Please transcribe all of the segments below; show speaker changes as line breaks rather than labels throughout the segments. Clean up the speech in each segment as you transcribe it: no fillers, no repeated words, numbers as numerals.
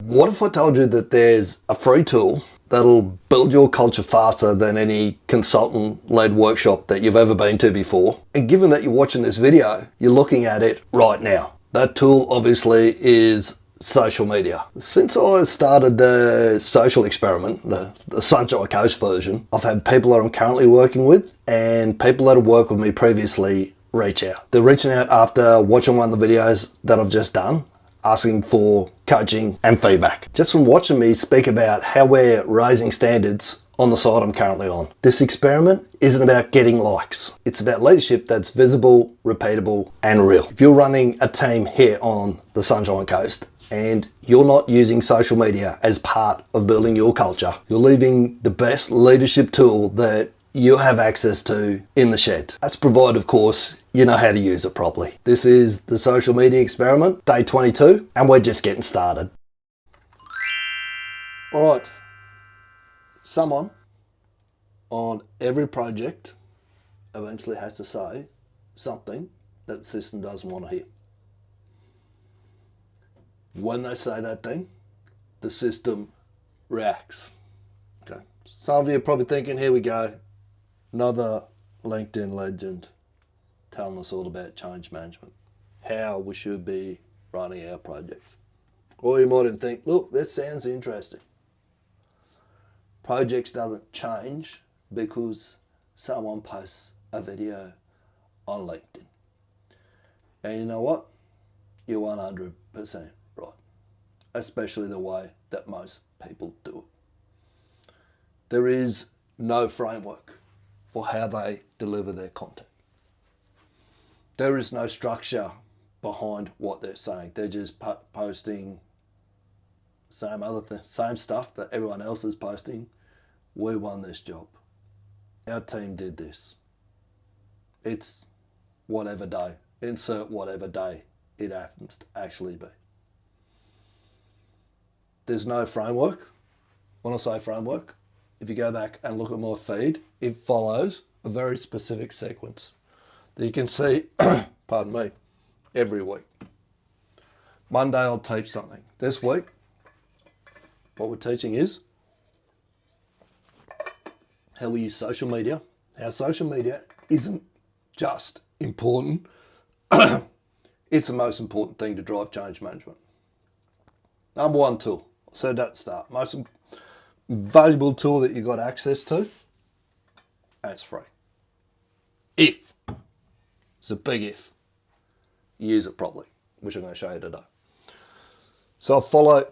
What if I told you that there's a free tool that'll build your culture faster than any consultant-led workshop that you've ever been to before? And given that you're watching this video, you're looking at it right now. That tool obviously is social media. Since I started the social experiment, the Sunshine Coast version, I've had people that I'm currently working with and people that have worked with me previously reach out. They're reaching out after watching one of the videos that I've just done, asking for coaching and feedback. Just from watching me speak about how we're raising standards on the site I'm currently on. This experiment isn't about getting likes. It's about leadership that's visible, repeatable, and real. If you're running a team here on the Sunshine Coast and you're not using social media as part of building your culture, you're leaving the best leadership tool that you have access to in the shed. That's provided, of course, you know how to use it properly. This is the social media experiment, day 22, and we're just getting started. All right, someone on every project eventually has to say something that the system doesn't want to hear. When they say that thing, the system reacts. Okay. Some of you are probably thinking, here we go, another LinkedIn legend telling us all about change management, how we should be running our projects. Or you might even think, look, this sounds interesting. Projects doesn't change because someone posts a video on LinkedIn. And you know what? You're 100% right, especially the way that most people do it. There is no framework for how they deliver their content. There is no structure behind what they're saying. They're just posting same stuff that everyone else is posting. We won this job. Our team did this. It's whatever day. Insert whatever day it happens to actually be. There's no framework. When I say framework, if you go back and look at my feed, it follows a very specific sequence that you can see, pardon me, every week. Monday I'll teach something. This week, what we're teaching is how we use social media. How social media isn't just important, it's the most important thing to drive change management. Number one tool, I said that at the start, most valuable tool that you've got access to, and it's free. If, it's a big if, you use it properly, which I'm going to show you today. So I follow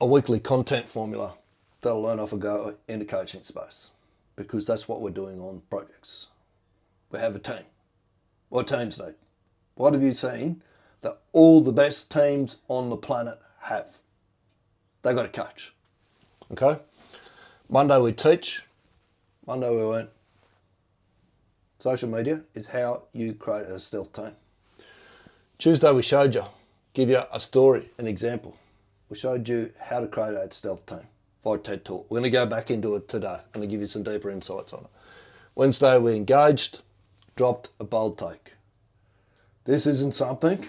a weekly content formula that I learn off and go in the coaching space, because that's what we're doing on projects. We have a team. What teams need? What have you seen that all the best teams on the planet have? They got a coach. Okay? Monday we teach. Monday we went. Social media is how you create a stealth team. Tuesday we showed you, give you a story, an example. We showed you how to create a stealth team for a TED talk. We're going to go back into it today. I'm going to give you some deeper insights on it. Wednesday we engaged, dropped a bold take. This isn't something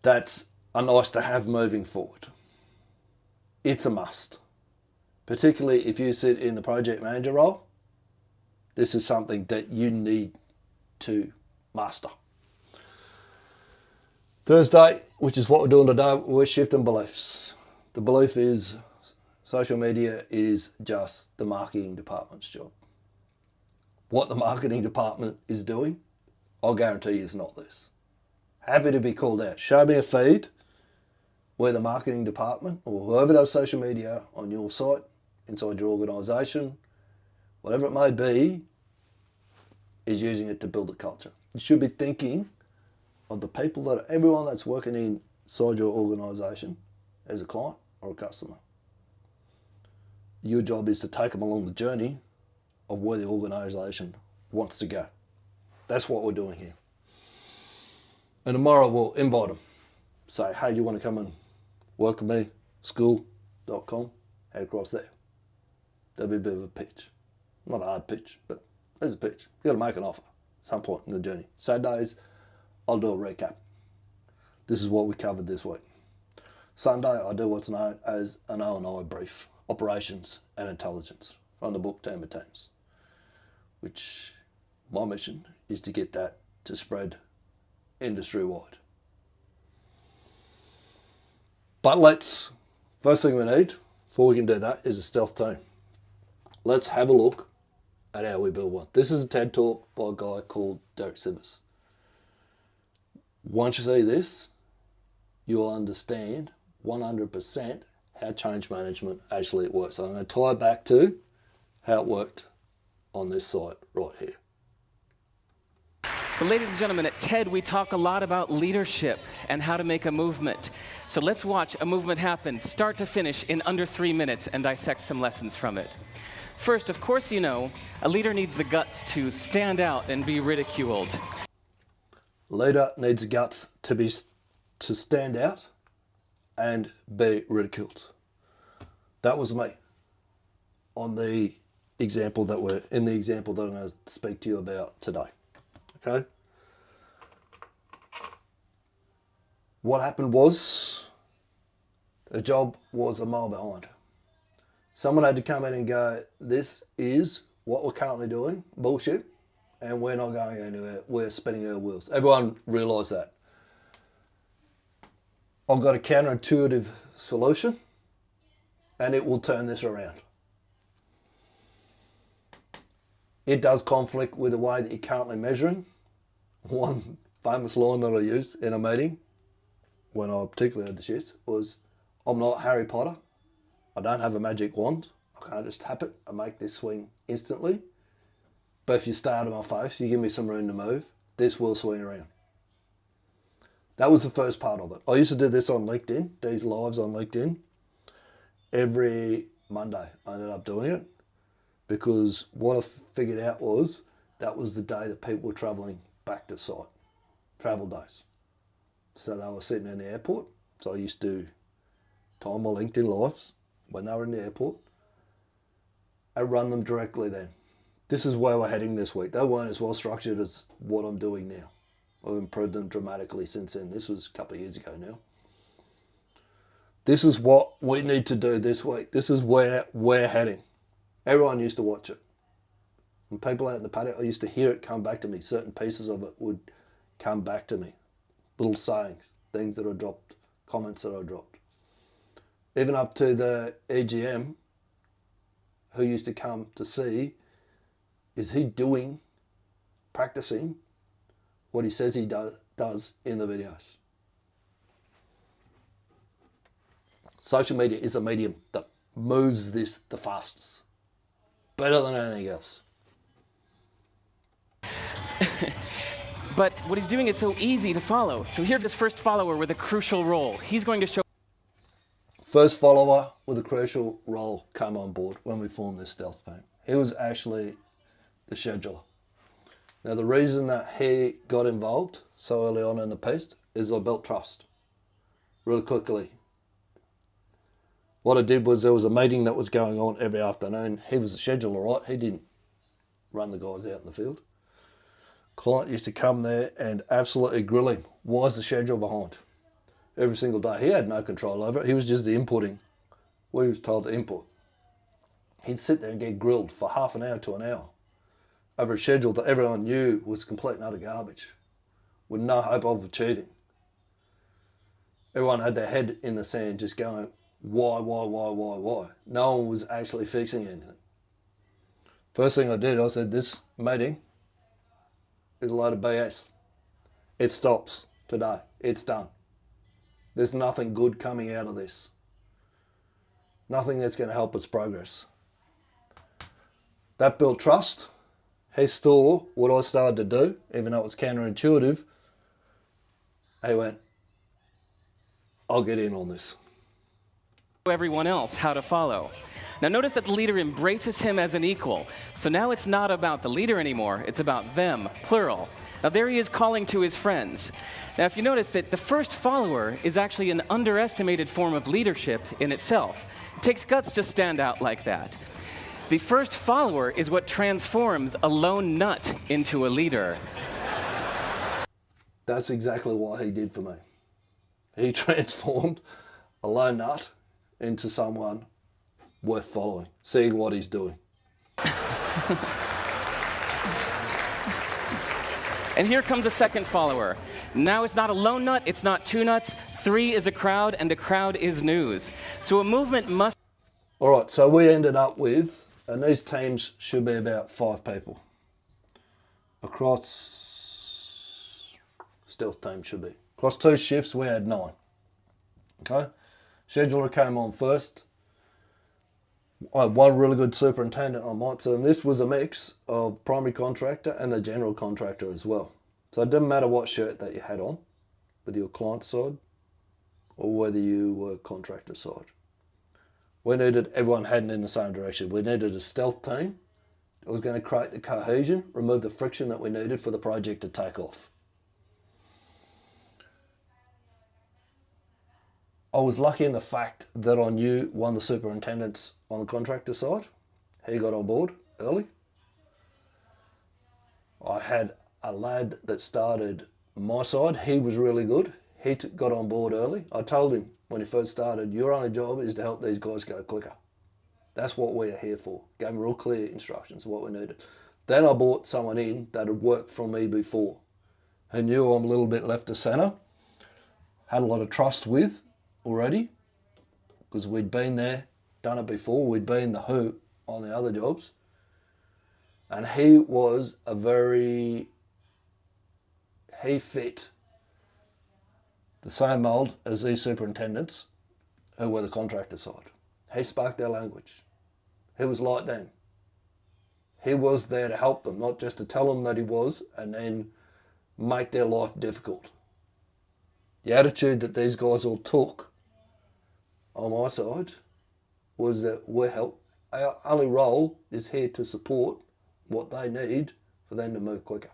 that's a nice to have moving forward. It's a must. Particularly if you sit in the project manager role, this is something that you need to master. Thursday, which is what we're doing today, we're shifting beliefs. The belief is social media is just the marketing department's job. What the marketing department is doing, I'll guarantee you is not this. Happy to be called out. Show me a feed where the marketing department or whoever does social media on your site, inside your organisation, whatever it may be, is using it to build a culture. You should be thinking of the people that everyone that's working inside your organisation as a client or a customer. Your job is to take them along the journey of where the organisation wants to go. That's what we're doing here. And tomorrow we'll invite them. Say, hey, you want to come and work with me? School.com, head across there. There'll be a bit of a pitch. Not a hard pitch, but there's a pitch. You've got to make an offer at some point in the journey. Saturdays, I'll do a recap. This is what we covered this week. Sunday, I do what's known as an O&I brief, Operations and Intelligence, from the book Team of Teams, which my mission is to get that to spread industry-wide. But first thing we need, before we can do that, is a stealth team. Let's have a look at how we build one. This is a TED Talk by a guy called Derek Sivers. Once you see this, you'll understand 100% how change management actually works. So I'm going to tie it back to how it worked on this site right here.
So ladies and gentlemen, at TED we talk a lot about leadership and how to make a movement. So let's watch a movement happen, start to finish, in under 3 minutes and dissect some lessons from it. First, of course you know, a leader needs the guts to stand out and be ridiculed.
Leader needs the guts to stand out and be ridiculed. That was me on the example that I'm going to speak to you about today. Okay. What happened was the job was a mile behind. Someone had to come in and go, this is what we're currently doing, bullshit, and we're not going anywhere, we're spinning our wheels. Everyone realised that. I've got a counterintuitive solution and it will turn this around. It does conflict with the way that you're currently measuring. One famous line that I used in a meeting when I particularly had the shits was, I'm not Harry Potter. I don't have a magic wand. I can't just tap it and make this swing instantly. But if you stare at my face, you give me some room to move, this will swing around. That was the first part of it. I used to do this on LinkedIn, these lives on LinkedIn. Every Monday I ended up doing it because what I figured out was that was the day that people were travelling back to site, travel days. So they were sitting in the airport. So I used to time my LinkedIn lives when they were in the airport and run them directly then. This is where we're heading this week. They weren't as well structured as what I'm doing now. I've improved them dramatically since then. This was a couple of years ago now. This is what we need to do this week. This is where we're heading. Everyone used to watch it. When people out in the paddock, I used to hear it come back to me. Certain pieces of it would come back to me. Little sayings, things that I dropped, comments that I dropped. Even up to the EGM, who used to come to see, is he practicing what he says he does in the videos? Social media is a medium that moves this the fastest. Better than anything else.
But what he's doing is so easy to follow. So here's his first follower with a crucial role. He's going to show...
First follower with a crucial role came on board when we formed this stealth team. He was actually the scheduler. Now the reason that he got involved so early on in the piece is I built trust really quickly. What I did was there was a meeting that was going on every afternoon. He was the scheduler, right? He didn't run the guys out in the field. Client used to come there and absolutely grill him. Why is the schedule behind? Every single day. He had no control over it. He was just inputting what he was told to input. He'd sit there and get grilled for half an hour to an hour over a schedule that everyone knew was complete and utter garbage with no hope of achieving. Everyone had their head in the sand just going, why? No one was actually fixing anything. First thing I did, I said, this meeting is a load of BS. It stops today. It's done. There's nothing good coming out of this. Nothing that's going to help us progress. That built trust. He saw what I started to do, even though it was counterintuitive. He went, I'll get in on this.
Everyone else how to follow. Now notice that the leader embraces him as an equal. So now it's not about the leader anymore, it's about them, plural. Now there he is calling to his friends. Now if you notice that the first follower is actually an underestimated form of leadership in itself. It takes guts to stand out like that. The first follower is what transforms a lone nut into a leader.
That's exactly what he did for me. He transformed a lone nut into someone worth following, seeing what he's doing.
And here comes a second follower. Now it's not a lone nut, it's not two nuts, 3 is a crowd, and the crowd is news. So a movement must...
All right, so we ended up with, and these teams should be about 5 people. Across, stealth team should be. Across 2 shifts, we had 9. Okay? Scheduler came on first. I had one really good superintendent on mine, so this was a mix of primary contractor and the general contractor as well. So it didn't matter what shirt that you had on, whether you were client side or whether you were contractor side. We needed everyone heading in the same direction. We needed a stealth team that was going to create the cohesion, remove the friction that we needed for the project to take off. I was lucky in the fact that I knew one of the superintendents on the contractor side. He got on board early. I had a lad that started my side. He was really good. He got on board early. I told him when he first started, your only job is to help these guys go quicker. That's what we are here for. Gave him real clear instructions of what we needed. Then I brought someone in that had worked for me before, who knew I'm a little bit left of centre, had a lot of trust with already, because we'd been there, done it before. We'd been the who on the other jobs. And he was he fit the same mould as these superintendents who were the contractor side. He spoke their language. He was like them. He was there to help them, not just to tell them that he was and then make their life difficult. The attitude that these guys all took on my side was that our only role is here to support what they need for them to move quicker.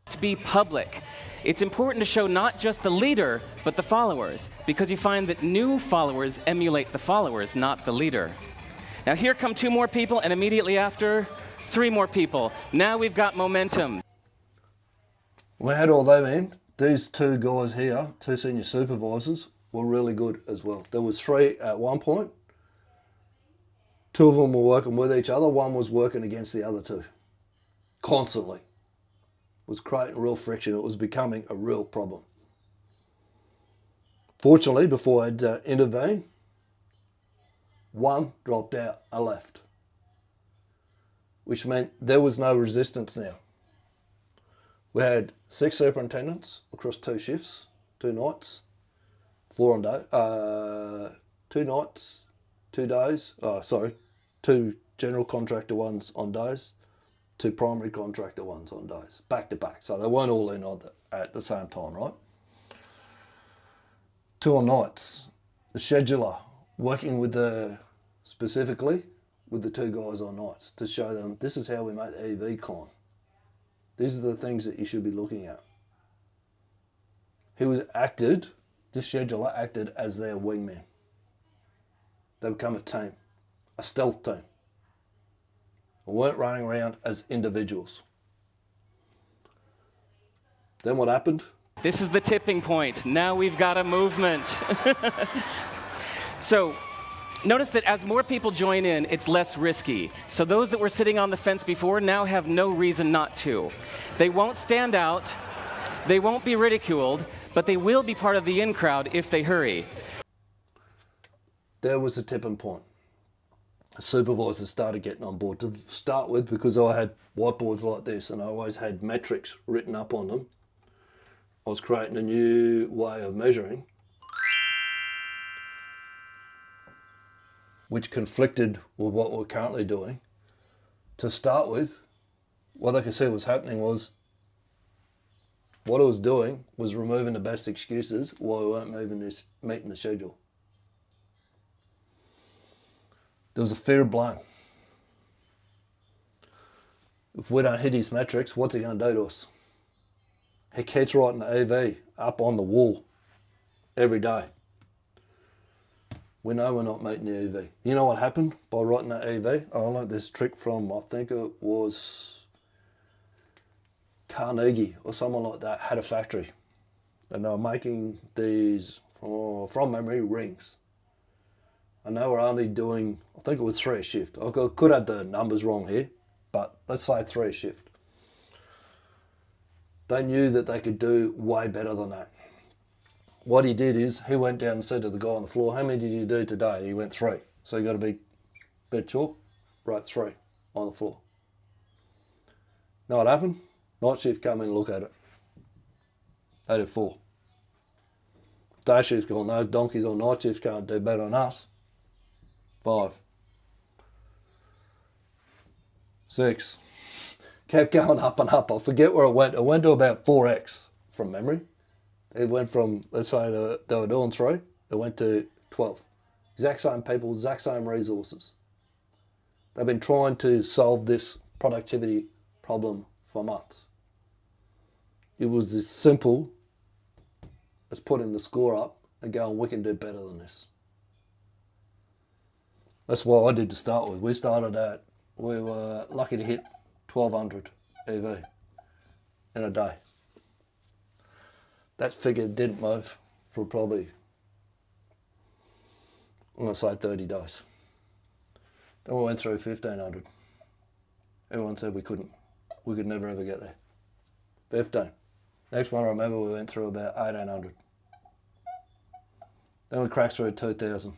To be public. It's important to show not just the leader, but the followers, because you find that new followers emulate the followers, not the leader. Now here come 2 more people, and immediately after, 3 more people. Now we've got momentum.
We had all them in. These 2 guys here, 2 senior supervisors, were really good as well. There was 3 at one point. 2 of them were working with each other. 1 was working against the other 2. Constantly. It was creating real friction. It was becoming a real problem. Fortunately, before I'd intervene, 1 dropped out and left, which meant there was no resistance now. We had 6 superintendents across 2 shifts, 2 nights, 4 on day, 2 nights, 2 days. 2 general contractor ones on days, 2 primary contractor ones on days, back to back. So they weren't all in at the same time, right? 2 on nights. The scheduler working specifically with the 2 guys on nights to show them this is how we make the EV climb. These are the things that you should be looking at. This scheduler acted as their wingman. They become a team, a stealth team. They weren't running around as individuals. Then what happened?
This is the tipping point. Now we've got a movement. So notice that as more people join in, it's less risky. So those that were sitting on the fence before now have no reason not to. They won't stand out, they won't be ridiculed, but they will be part of the in crowd if they hurry.
There was a tipping point. Supervisors started getting on board to start with, because I had whiteboards like this and I always had metrics written up on them. I was creating a new way of measuring, which conflicted with what we're currently doing. To start with, what they could see was happening was, what I was doing was removing the best excuses why we weren't meeting the schedule. There was a fear of blame. If we don't hit his metrics, what's he going to do to us? He keeps writing the EV up on the wall every day. We know we're not meeting the EV. You know what happened by writing that EV? I learned this trick from, I think it was Carnegie or someone like that, had a factory. And they were making these, from memory, rings. And they were only doing, I think it was 3 a shift. I could have the numbers wrong here, but let's say 3 a shift. They knew that they could do way better than that. What he did is he went down and said to the guy on the floor, how many did you do today? And he went 3. So he got a big bit of chalk, wrote 3 on the floor. Know what happened? Night shift come in and look at it. They did 4. Day shift's gone, those donkeys on night shift can't do better than us. 5. 6. Kept going up and up. I forget where it went. It went to about 4x from memory. It went from, let's say they were doing 3, it went to 12. Exact same people, exact same resources. They've been trying to solve this productivity problem for months. It was as simple as putting the score up and going, we can do better than this. That's what I did to start with. We were lucky to hit 1200 EV in a day. That figure didn't move for probably, I'm going to say 30 days. Then we went through 1500. Everyone said we couldn't. We could never ever get there. 15. Next one I remember we went through about 1800. Then we cracked through 2000.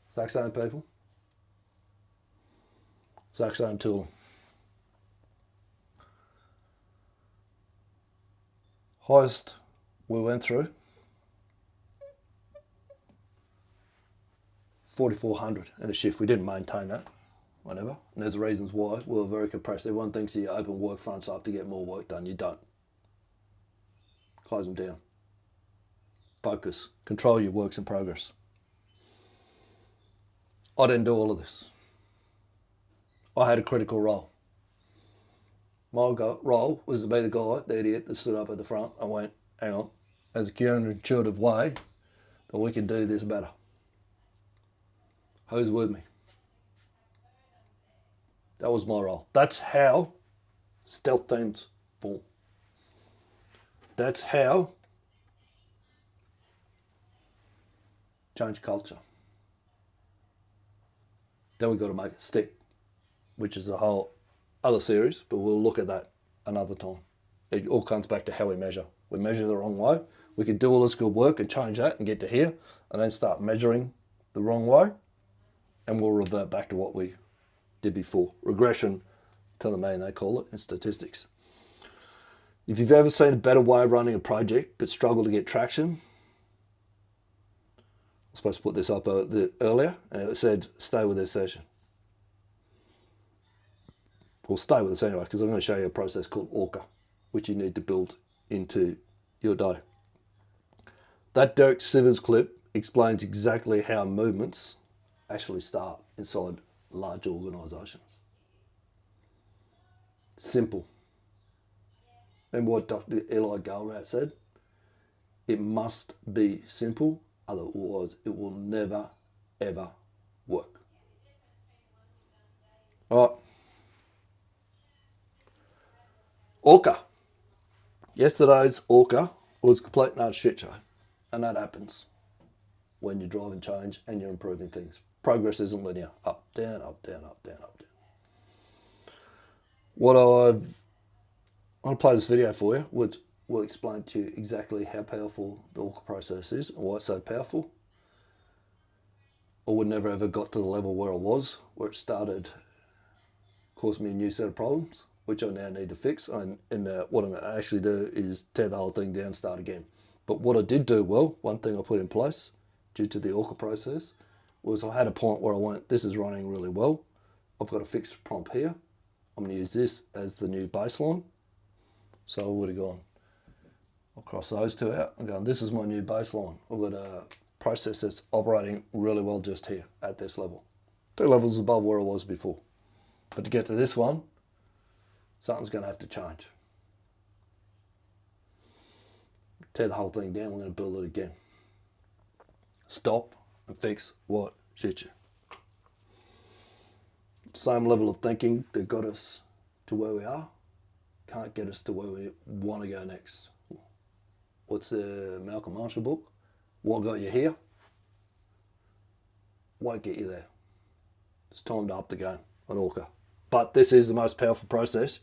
Exact same people. Exact same tool. Highest we went through, 4400 in a shift. We didn't maintain that, whatever. And there's reasons why. We were very compressed. Everyone thinks you open work fronts up to get more work done. You don't. Close them down. Focus. Control your works in progress. I didn't do all of this. I had a critical role. My role was to be the guy, the idiot that stood up at the front and went, hang on, there's a counterintuitive way that we can do this better. Who's with me? That was my role. That's how stealth teams form. That's how change culture. Then we've got to make it stick, which is a whole other series, but we'll look at that another time. It all comes back to how we measure. We measure the wrong way. We could do all this good work and change that and get to here and then start measuring the wrong way, and we'll revert back to what we did before. Regression to the mean, they call it, in statistics. If you've ever seen a better way of running a project but struggle to get traction, I was supposed to put this up earlier, and it said, stay with this session. Well, stay with us anyway, because I'm going to show you a process called ORCA, which you need to build into your day. That Dirk Sivers clip explains exactly how movements actually start inside large organisations. Simple. And what Dr. Eli Galrat said, it must be simple, otherwise it will never, ever work. All right. ORCA. Yesterday's ORCA was a complete and utter shit show. And that happens when you're driving change and you're improving things. Progress isn't linear. Up, down, up, down, up, down, up, down. I want to play this video for you, which will explain to you exactly how powerful the ORCA process is and why it's so powerful. I would never ever got to the level where I was, where it started, caused me a new set of problems, which I now need to fix. And what I'm going to actually do is tear the whole thing down and start again. But what I did do well, one thing I put in place due to the ORCA process, was I had a point where I went, this is running really well. I've got a fixed prompt here. I'm going to use this as the new baseline. So I would have gone across those two out. I'm going, this is my new baseline. I've got a process that's operating really well just here at this level. 2 levels above where I was before. But to get to this one, something's going to have to change. Tear the whole thing down, we're going to build it again. Stop and fix what shit you. Same level of thinking that got us to where we are can't get us to where we want to go next. What's the Malcolm Marshall book? What got you here won't get you there. It's time to up the game at ORCA. But this is the most powerful process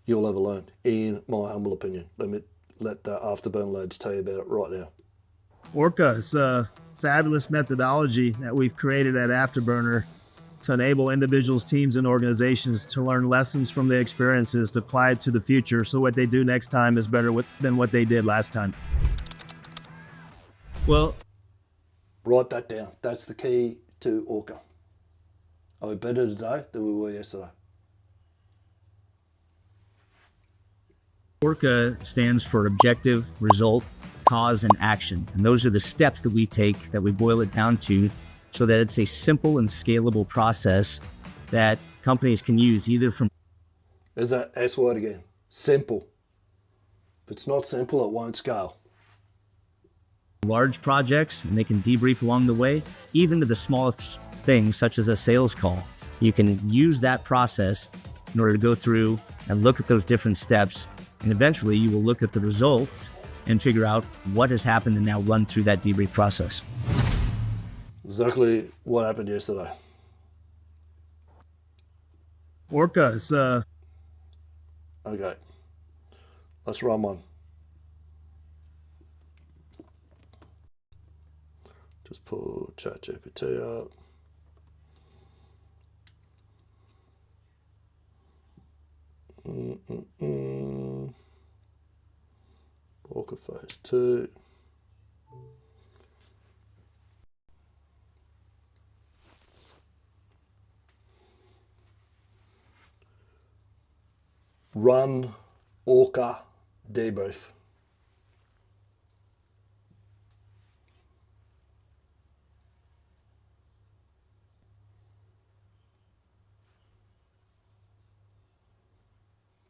you'll ever learn, in my humble opinion. Let the Afterburn lads tell you about it right now.
ORCA is a fabulous methodology that we've created at Afterburner to enable individuals, teams, and organizations to learn lessons from their experiences to apply it to the future so what they do next time is better than what they did last time. Well,
write that down. That's the key to ORCA. Are we better today than we were yesterday?
ORCA stands for Objective, Result, Cause, and Action. And those are the steps that we take, that we boil it down to, so that it's a simple and scalable process that companies can use either from...
There's that S word again. Simple. If it's not simple, it won't scale.
large projects, and they can debrief along the way, even to the smallest things such as a sales call. You can use that process in order to go through and look at those different steps, and eventually you will look at the results and figure out what has happened and now run through that debrief process.
Exactly what happened yesterday.
ORCA is
Okay, let's run one. Just pull ChatGPT up. ORCA phase 2. Run ORCA debrief.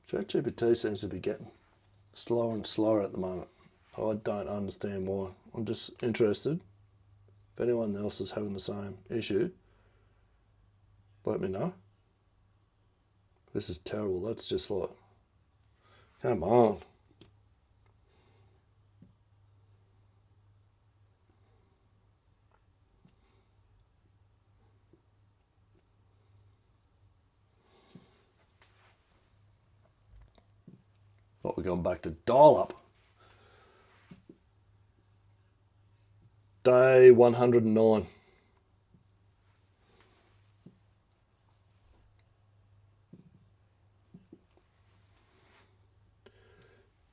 ChatGPT seems to be getting slower and slower at the moment. I don't understand why. I'm just interested. If anyone else is having the same issue, let me know. This is terrible. That's just like, come on. What, we're going back to dial-up. Day 109.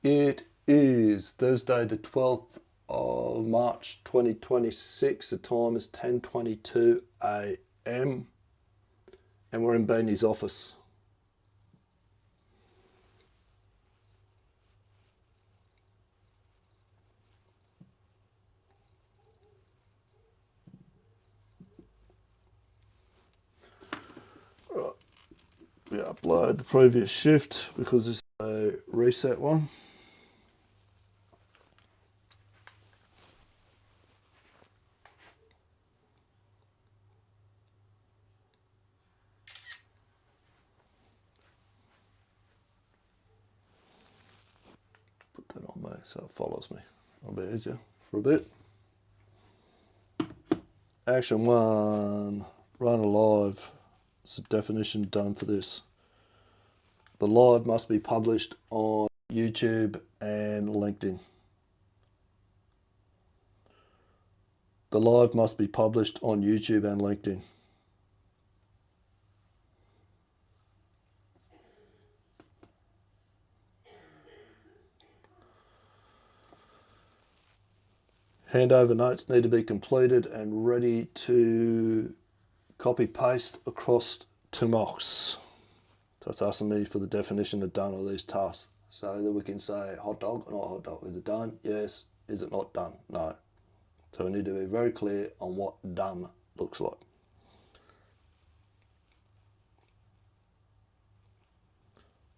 It is Thursday the 12th of March 2026. The time is 10:22 a.m. and we're in Beanie's office. Right. We upload the previous shift because this is a reset one. Put that on me so it follows me. I'll be easier for a bit. Action 1, run a live. It's a definition done for this. The live must be published on YouTube and LinkedIn. The live must be published on YouTube and LinkedIn. Handover notes need to be completed and ready to copy paste across to Mox. So it's asking me for the definition of done of these tasks so that we can say hot dog or not hot dog. Is it done? Yes. Is it not done? No. So we need to be very clear on what done looks like.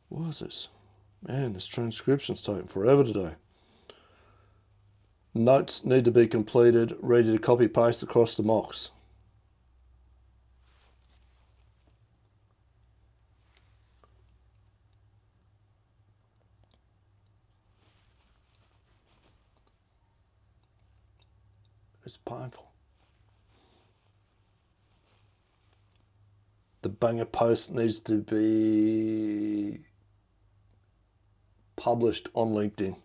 What is this? Man, this transcription's taking forever today. Notes need to be completed, ready to copy paste across the Mox. It's painful. The banger post needs to be published on LinkedIn.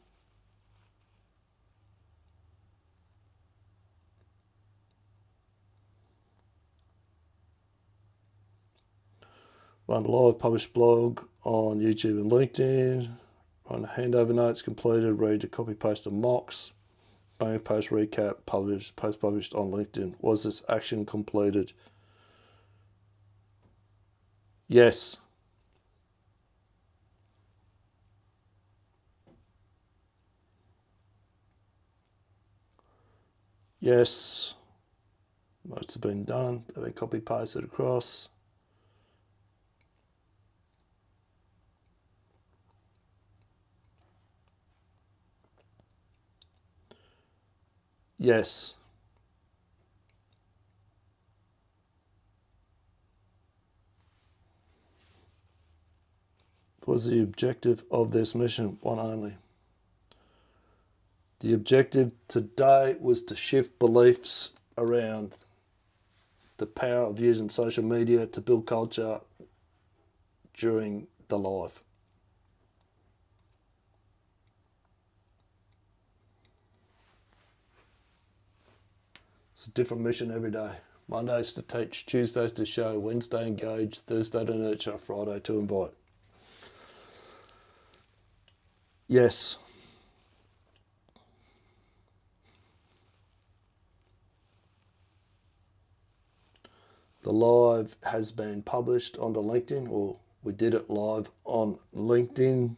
Run live, publish blog on YouTube and LinkedIn. Run handover notes completed, read to copy paste of mocks. Banger post recap, published, post published on LinkedIn. Was this action completed? Yes. Yes. Most have been done. They've been copy pasted across. Yes. Was the objective of this mission one only? The objective today was to shift beliefs around the power of using social media to build culture during the live. It's a different mission every day. Mondays to teach, Tuesdays to show, Wednesday engage, Thursday to nurture, Friday to invite. Yes. The live has been published onto LinkedIn, or we did it live on LinkedIn.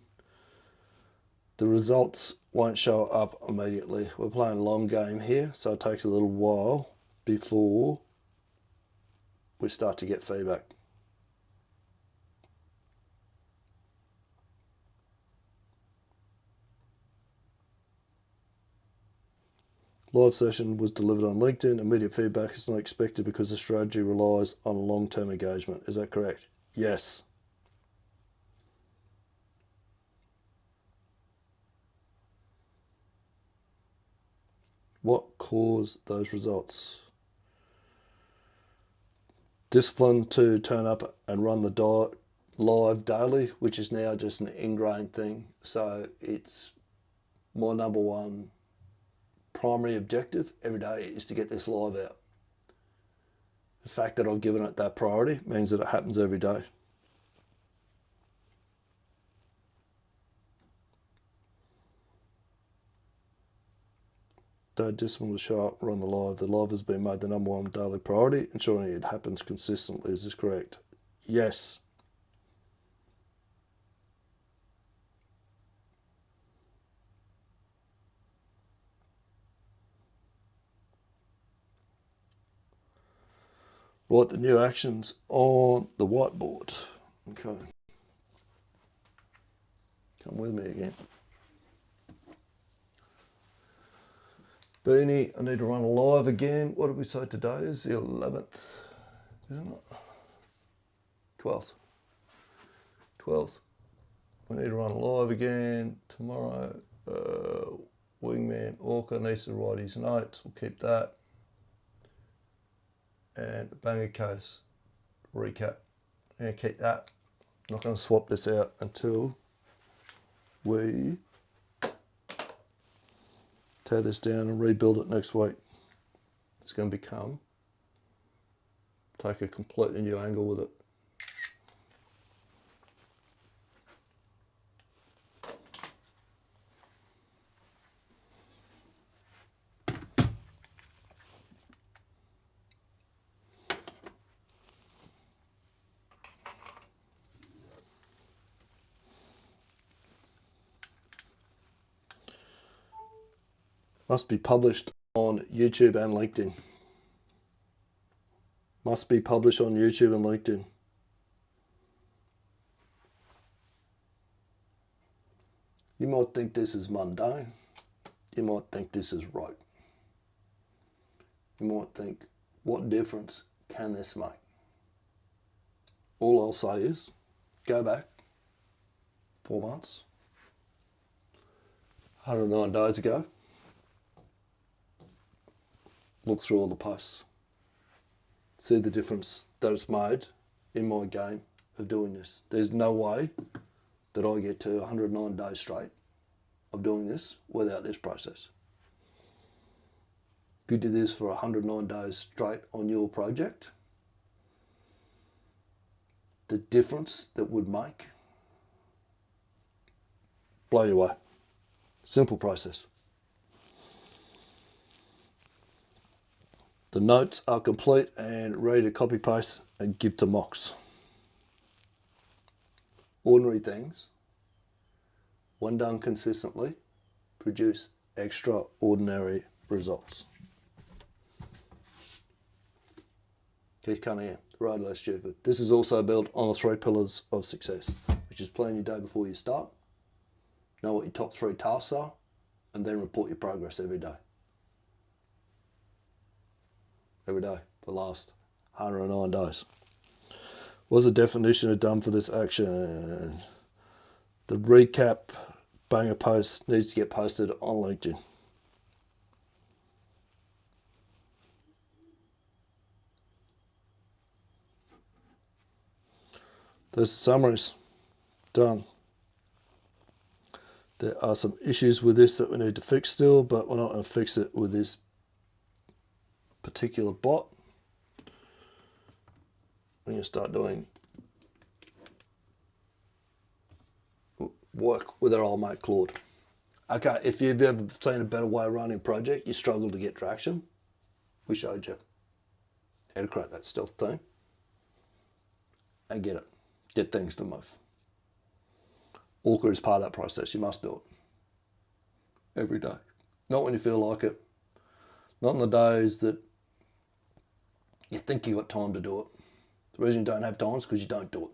The results won't show up immediately. We're playing a long game here, so it takes a little while before we start to get feedback. Live session was delivered on LinkedIn. Immediate feedback is not expected because the strategy relies on long-term engagement. Is that correct? Yes. What caused those results? Discipline to turn up and run the live daily, which is now just an ingrained thing. So it's my number one primary objective every day is to get this live out. The fact that I've given it that priority means that it happens every day. Day discipline will show up, run the live. The live has been made the number one daily priority, ensuring it happens consistently. Is this correct? Yes. Write the new actions on the whiteboard. Okay. Come with me again. Beanie, I need to run a live again. What did we say today is the 11th, isn't it? 12th. 12th. We need to run a live again tomorrow. Wingman ORCA needs to write his notes. We'll keep that. And banger case recap. I'm going to keep that. I'm not going to swap this out until we tear this down and rebuild it next week. It's going to take a completely new angle with it. Must be published on YouTube and LinkedIn. Must be published on YouTube and LinkedIn. You might think this is mundane. You might think this is rote. You might think, what difference can this make? All I'll say is, go back 4 months, 109 days ago, look through all the posts. See the difference that it's made in my game of doing this. There's no way that I get to 109 days straight of doing this without this process. If you did this for 109 days straight on your project, the difference that would make, blow you away. Simple process. The notes are complete and ready to copy paste and give to mocks. Ordinary things, when done consistently, produce extraordinary results. Keith Cunningham, The Road Less Stupid. This is also built on the 3 pillars of success, which is plan your day before you start, know what your top 3 tasks are, and then report your progress every day. Every day for the last 109 days. What's the definition of done for this action? The recap banger post needs to get posted on LinkedIn. There's the summaries. Done. There are some issues with this that we need to fix still, but we're not going to fix it with this particular bot. We're going to start doing work with our old mate Claude. Okay, if you've ever seen a better way of running a project, you struggle to get traction, we showed you how to create that stealth team and get things to move. ORCA is part of that process. You must do it every day. Not when you feel like it. Not on the days that you think you've got time to do it. The reason you don't have time is because you don't do it.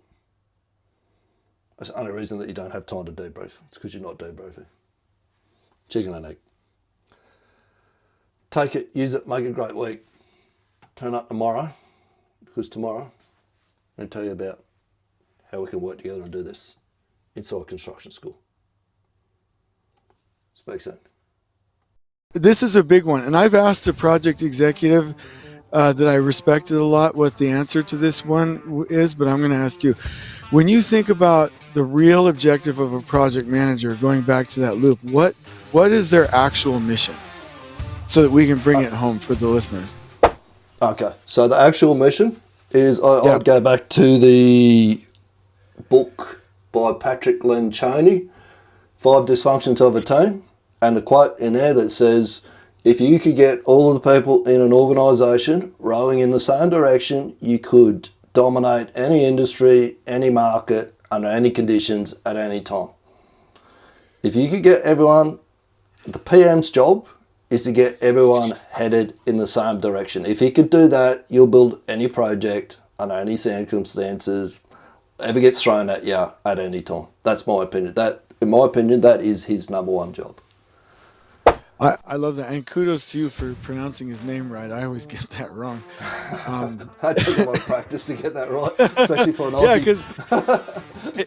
That's the only reason that you don't have time to debrief. It's because you're not debriefing. Chicken and egg. Take it, use it, make it a great week. Turn up tomorrow, because tomorrow I'm going to tell you about how we can work together and do this inside construction school. Speak soon.
This is a big one, and I've asked a project executive that I respected a lot what the answer to this one is, but I'm going to ask you. When you think about the real objective of a project manager, going back to that loop, what is their actual mission so that we can bring it home for the listeners?
Okay, so the actual mission is, I'd go back to the book by Patrick Lencioni, 5 Dysfunctions of a Team, and a quote in there that says, if you could get all of the people in an organisation rowing in the same direction, you could dominate any industry, any market, under any conditions, at any time. If you could get everyone, the PM's job is to get everyone headed in the same direction. If he could do that, you'll build any project under any circumstances, ever gets thrown at you at any time. That's my opinion. In my opinion, that is his number 1 job.
I love that, and kudos to you for pronouncing his name right. I always get that wrong.
I took a lot of practice to get that right, especially for an Aussie.
Yeah, because